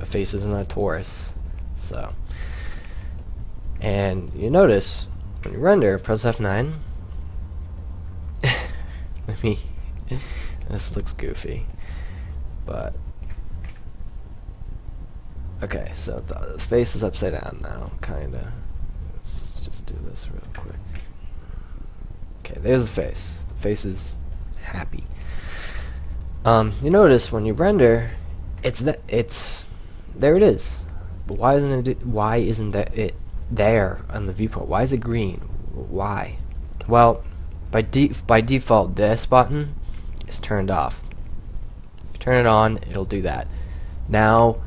A face isn't a torus. So, and you notice when you render, press F9. Let me. This looks goofy, but okay. So the face is upside down now, kinda. Let's just do this real quick. Okay, there's the face. The face is happy. You notice when you render, it's there. It is. But why isn't it? Why isn't that it there on the viewport? Why is it green? Why? Well, by default, this button is turned off. If you turn it on, it'll do that. Now,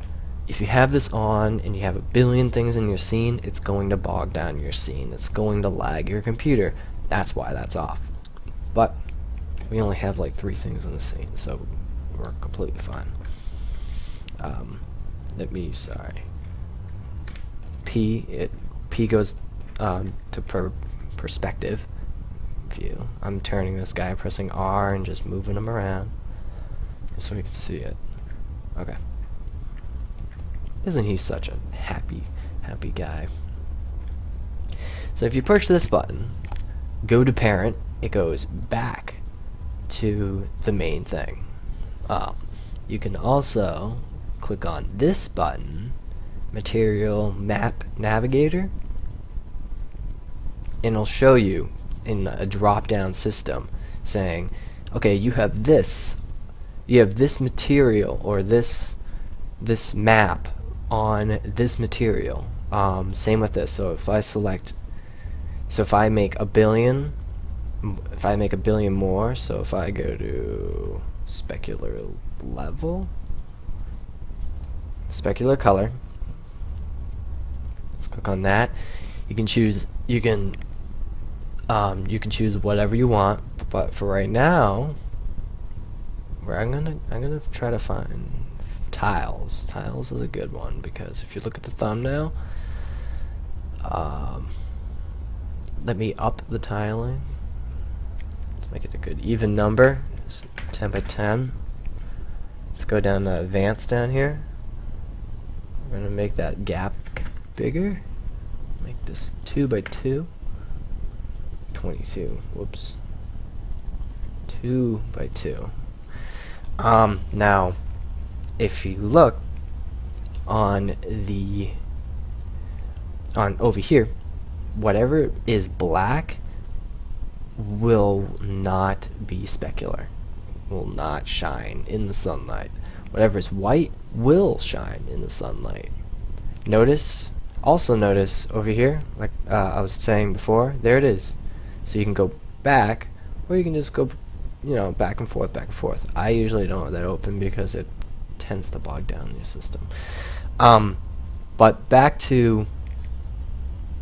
if you have this on and you have a billion things in your scene, it's going to bog down your scene. It's going to lag your computer. That's why that's off. But we only have like 3 things in the scene, so we're completely fine. Sorry. P goes to perspective view. I'm turning this guy, pressing R and just moving him around so we can see it. Okay. Isn't he such a happy guy? So if you push this button, go to parent, it goes back to the main thing. You can also click on this button, material map navigator, and it'll show you in a drop-down system saying, okay, you have this material or this map on this material. Same with this. So if I select, if I make a billion more, so if I go to specular level, specular color, let's click on that. You can choose whatever you want, but for right now, I'm gonna try to find tiles. Tiles is a good one because if you look at the thumbnail, let me up the tiling. Let's make it a good even number, 10 by 10. Let's go down to advanced down here. We're gonna make that gap bigger. Make this 2 by 2. 22. Whoops. 2 by 2. Now, if you look on over here, whatever is black will not be specular, will not shine in the sunlight. Whatever is white will shine in the sunlight. Also notice over here, like I was saying before, there it is. So you can go back, or you can just go, back and forth, back and forth. I usually don't have that open because it tends to bog down your system. But back to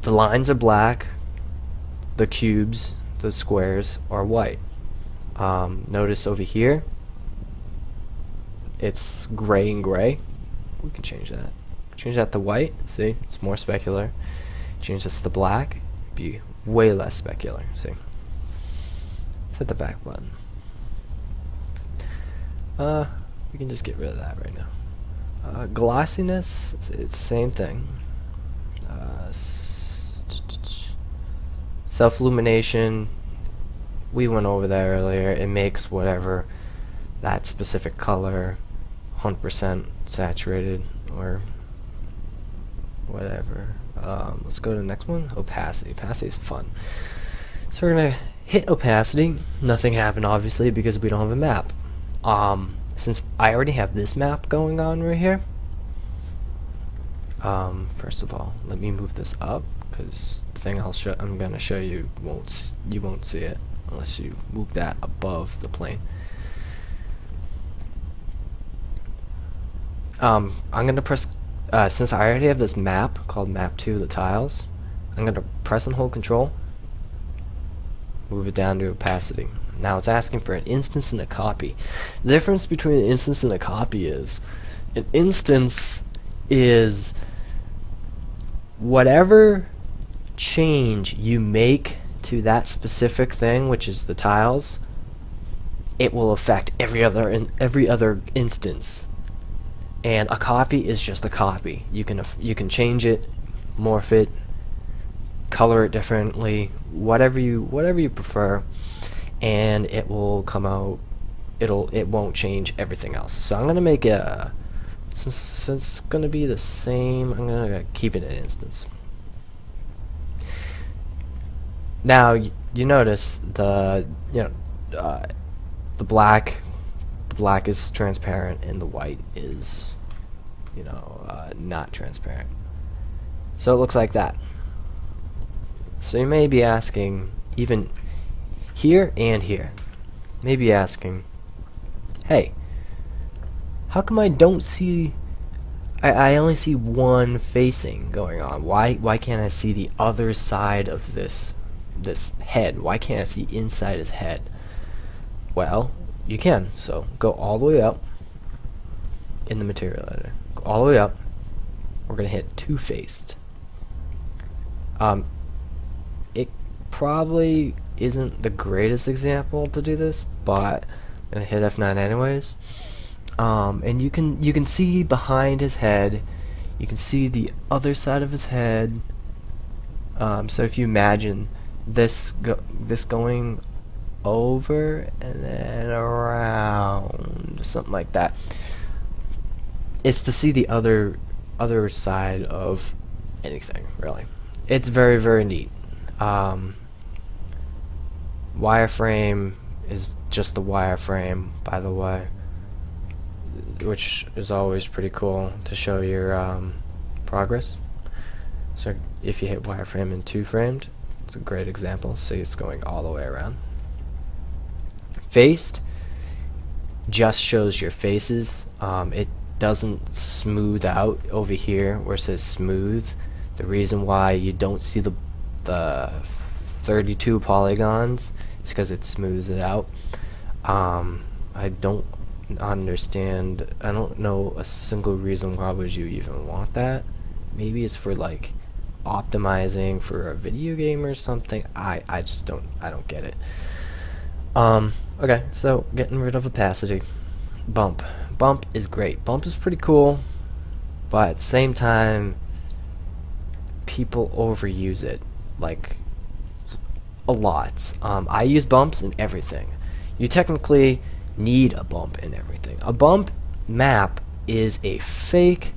the lines are black, the cubes, the squares are white. Notice over here, it's gray and gray. We can change that. Change that to white. See, it's more specular. Change this to black. Be way less specular. See. Let's hit the back button. We can just get rid of that right now. Glossiness, it's the same thing. Self-illumination, we went over that earlier. It makes whatever that specific color 100% saturated or whatever. Let's go to the next one. Opacity. Opacity is fun. So we're gonna hit opacity. Nothing happened obviously because we don't have a map. Since I already have this map going on right here, first of all, let me move this up because the thing I'm gonna show you you won't see it unless you move that above the plane. I'm gonna press. Since I already have this map called map 2, the tiles, I'm going to press and hold control, move it down to opacity. Now it's asking for an instance and a copy. The difference between an instance and a copy is, an instance is whatever change you make to that specific thing, which is the tiles, it will affect every other instance. And a copy is just a copy. You can change it, morph it, color it differently, whatever you prefer, and it will come out. It won't change everything else. So I'm gonna make a since it's gonna be the same. I'm gonna keep it an instance. Now you notice the the black is transparent and the white is not transparent. So it looks like that. So you may be asking, even here and here, maybe asking, hey, how come I don't see, I only see one facing going on? Why can't I see the other side of this head? Why can't I see inside his head? Well, you can. So go all the way up in the material editor. Go all the way up. We're gonna hit two-faced. It probably isn't the greatest example to do this, but I'm gonna hit F9 anyways. And you can see behind his head. You can see the other side of his head. So if you imagine this going over and then around, something like that, it's to see the other side of anything, really. It's very, very neat. Wireframe is just the wireframe, by the way, which is always pretty cool to show your progress. So if you hit wireframe and two-framed, it's a great example. See, it's going all the way around. Faced just shows your faces. It doesn't smooth out over here where it says smooth. The reason why you don't see the 32 polygons is because it smooths it out. I don't understand. I don't know a single reason why would you even want that. Maybe it's for like optimizing for a video game or something. I just don't get it. Okay, so getting rid of opacity. Bump is great. Bump is pretty cool, but at the same time people overuse it like a lot. I use bumps in everything. You technically need a bump in everything. A bump map is a fake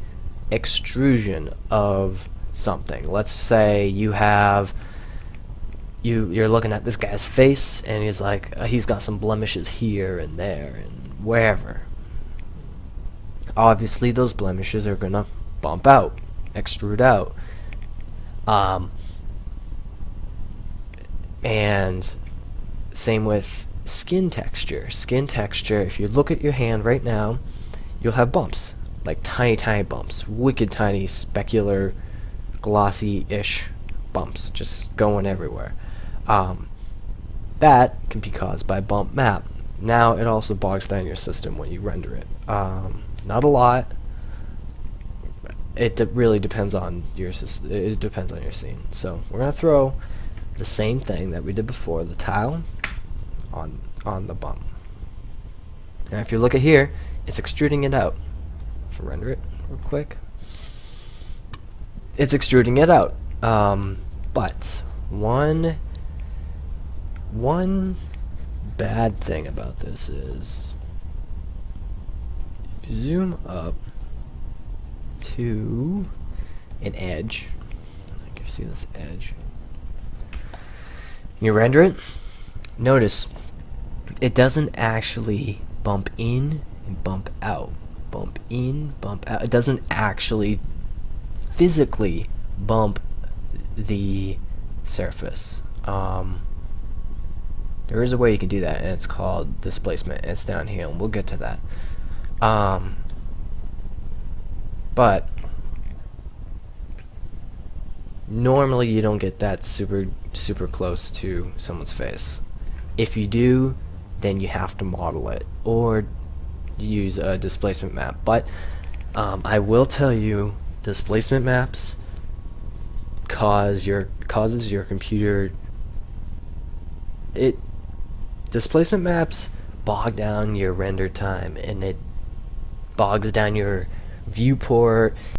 extrusion of something. Let's say you have you're looking at this guy's face and he's like he's got some blemishes here and there and wherever. Obviously those blemishes are gonna bump out, extrude out. And same with skin texture. Skin texture, if you look at your hand right now, you'll have bumps, like tiny bumps, wicked tiny, specular, glossy-ish bumps just going everywhere. That can be caused by bump map. Now it also bogs down your system when you render it. Not a lot. It really depends on your it depends on your scene. So we're gonna throw the same thing that we did before, the tile, on the bump. Now if you look at here, it's extruding it out. If I render it real quick, it's extruding it out. But one bad thing about this is if you zoom up to an edge, like you see this edge, you render it, notice it doesn't actually bump in and bump out. Bump in, bump out. It doesn't actually physically bump the surface. There is a way you can do that, and it's called displacement. It's down here, and we'll get to that. But normally you don't get that super close to someone's face. If you do, then you have to model it or use a displacement map. But I will tell you, displacement maps causes your computer. Displacement maps bog down your render time, and it bogs down your viewport